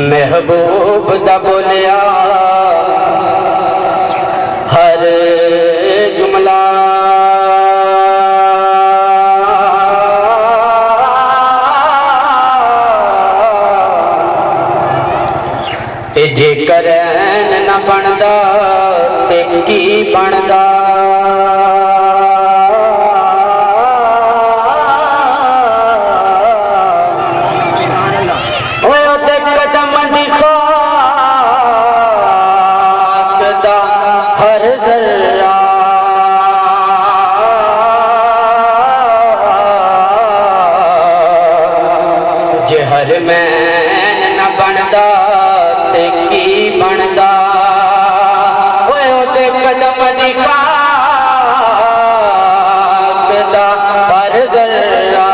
महबूब दा बोलिया हर जुमला ते जेकर न बनदा ते की बनदा। हर जर्रा जे हर मैन न बनदा ते की बनदा। ओदे कदम दी खाकदा हर जर्रा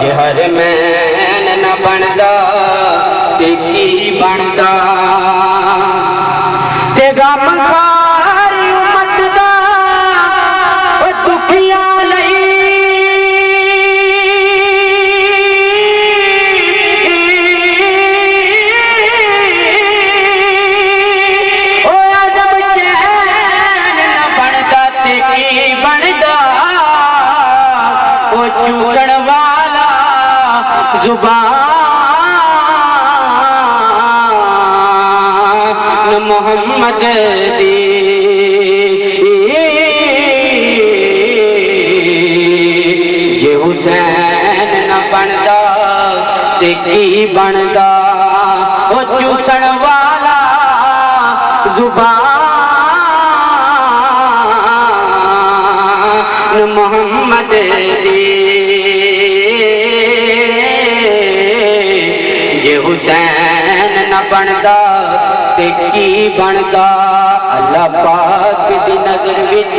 जे हर मैन न बनदा ते की बनदा। ते गम खारी उम्मत दा दुखियां लई जब चैन न बनदा ते की बनदा। चूसण वाला जुबान मोहम्मद दी जे हुसैन न बनदा ते की बनदा। ओ चूसण वाला जुबान मोहम्मद दी जे हुसैन न बनदा ते की बनदा। अल्लाह पाक दी नज़र विच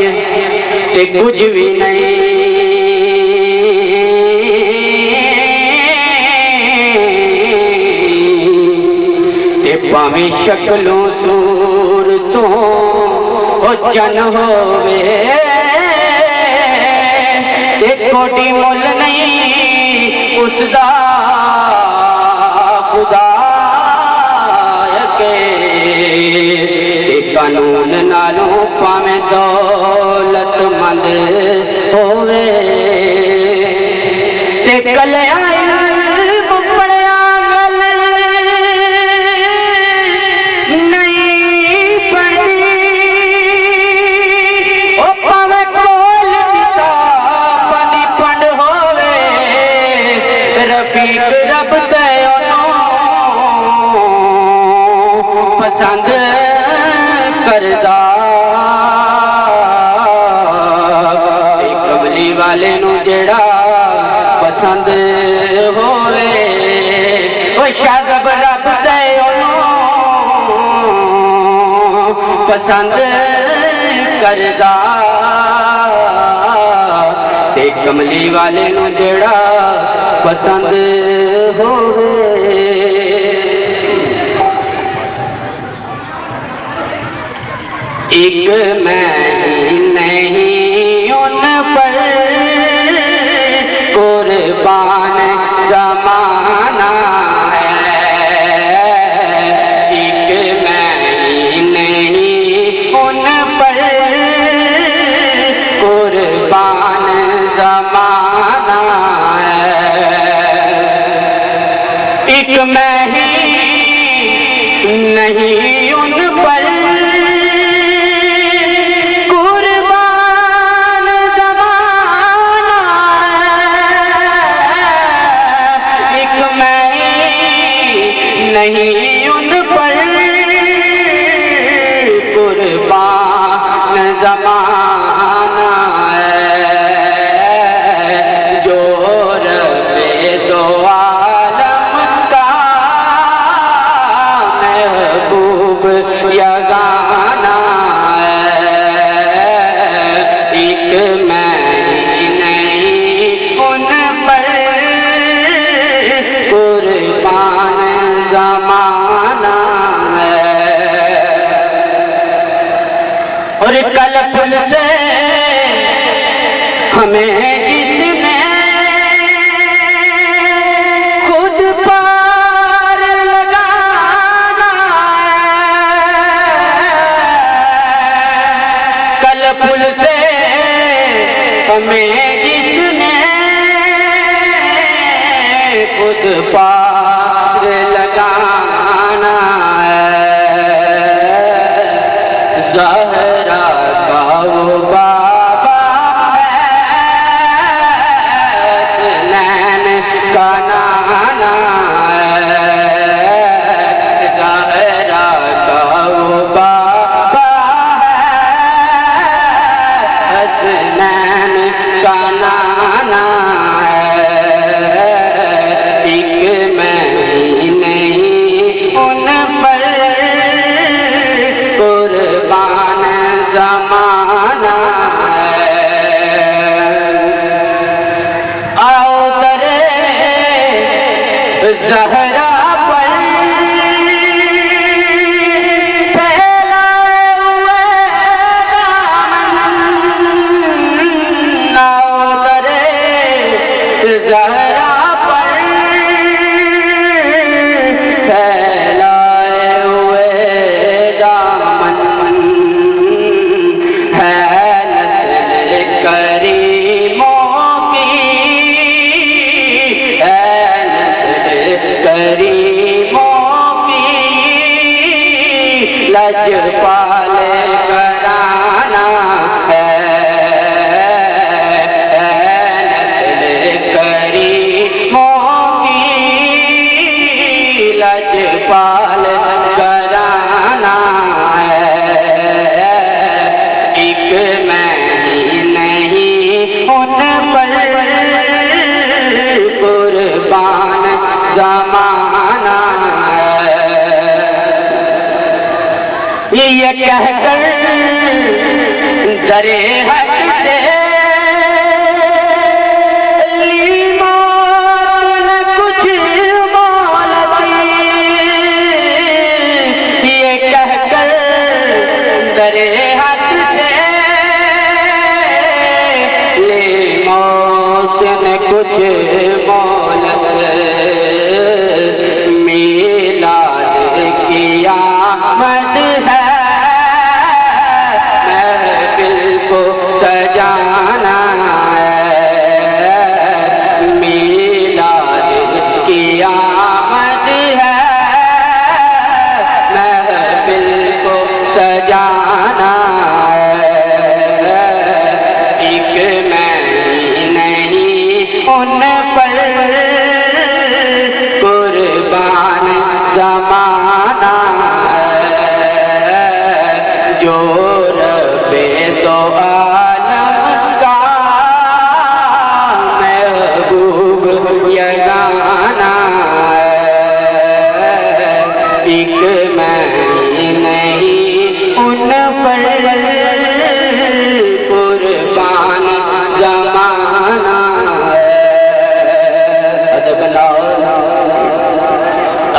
ते कुछ भी नहीं ते भावें शक्लों सूरतों ओ जन होवे ते कोटी मुल नहीं उसदा खुदा के। कानून नालों पावें दौलतमंद होवे ते कलिया इल्म पढ़िया गल नहीं पढ़ी। ओ पावें कोल किताब दी पंड होवे रफीक रब दे पसंद करदा। कमली वाले नू जेड़ा पसंद होवे ओ शरब रब दे पसंद करदा। ते कमली वाले नू जेड़ा पसंद होवे। एक मैं नहीं उन पर कुर्बान जमाना है। एक मैं नहीं उन पर कुर्बान जमाना है। एक मैं ही नहीं उन पर नहीं उन पर कुर्बान जमाना है। जो रब्बे दो आलम का महबूब या गाना है। एक मैं नहीं उन पर कुर्बान जमाना है। और कल पुल से हमें जिसने खुद पार लगाना कल पुल से हमें जिसने खुद पार लगाना ज़हरा का वो बाबा हसनैन का नाना ज़हरा का वो बाबा हसनैन का नाना एक मैं ही नहीं उन पर कुर्बान ज़माना आओ दरे ज़हरा पर फैलाए हुए दामन आओ दरे ज़हरा पर फैलाए हुए दामन है नस्ल करीमों की है नस्ल करीमों की लजपाल कराना है नस्ल करीमों की लजपाल कराना है एक मैं ही नहीं उन पर कुर्बान ज़माना ये कहकर दरे हक से ली मौत न कुछ मोल दी ये कहकर दरे हक से ले मौत न कुछ मोलत मीलाद की आमद है महफिल को सजाना है मीलाद की आमद है महफिल को सजाना है एक मैं ही नहीं उन पर कुर्बान ज़माना जो रब्बे दो आलम का महबूब यगाना एक मैं ही नहीं उन पर कुर्बान ज़माना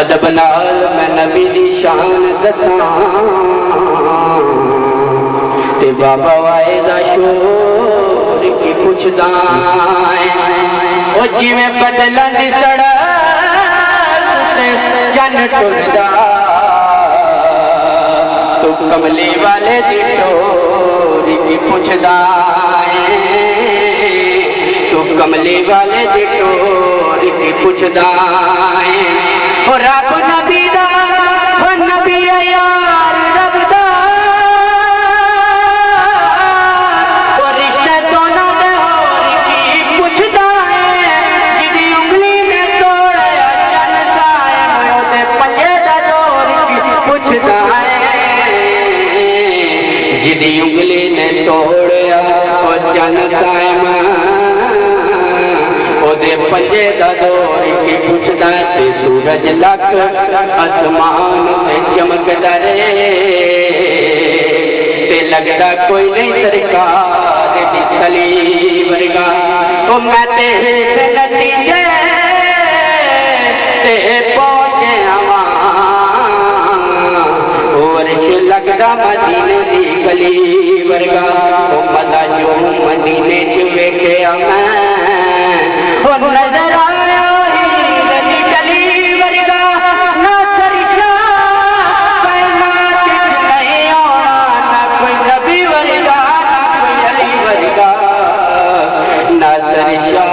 अदब नाल मैं नबी दी शान दसां ते बाबा वायदा शोर की पुछदा ओ जिवें बदलां दी सड़क ते चन टुरदा तू कमली वाले दी टोर की पुछदा तू कमली वाले दी टोर की पुछदा ओ रब नबी दा ओ नबी यार रब दा ओ रिश्ते दोनों दे होर की पुछदा है जिदी उंगली में तोड़या चन सायम ओदे पंजे दा जोर की पुछदा है जिदी उंगली ने तोड़या ओ चन सायम ओदे पंजे दा जोर की पुछदा ते सूरज लक आसमान ते चमकदा रे ते लगदा कोई नहीं सरकार दी कली वर्गा ओ मैं तेरे से नतीजे ते पहुंचे आवां वर्ष लगदा मदीने दी गली वर्गा ओ मदा जो मदीने च वेखिया वो नजर आया हीर दी टली वर्गा ना सरिशा कायनात च नहीं आना ना कोई नबी वर्गा ना कोई अली वर्गा ना सरिशा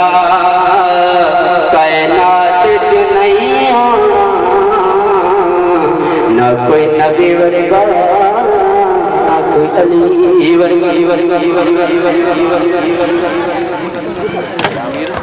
कायनात च नहीं आना ना कोई नबी वर्गा ना कोई अली वर्गा।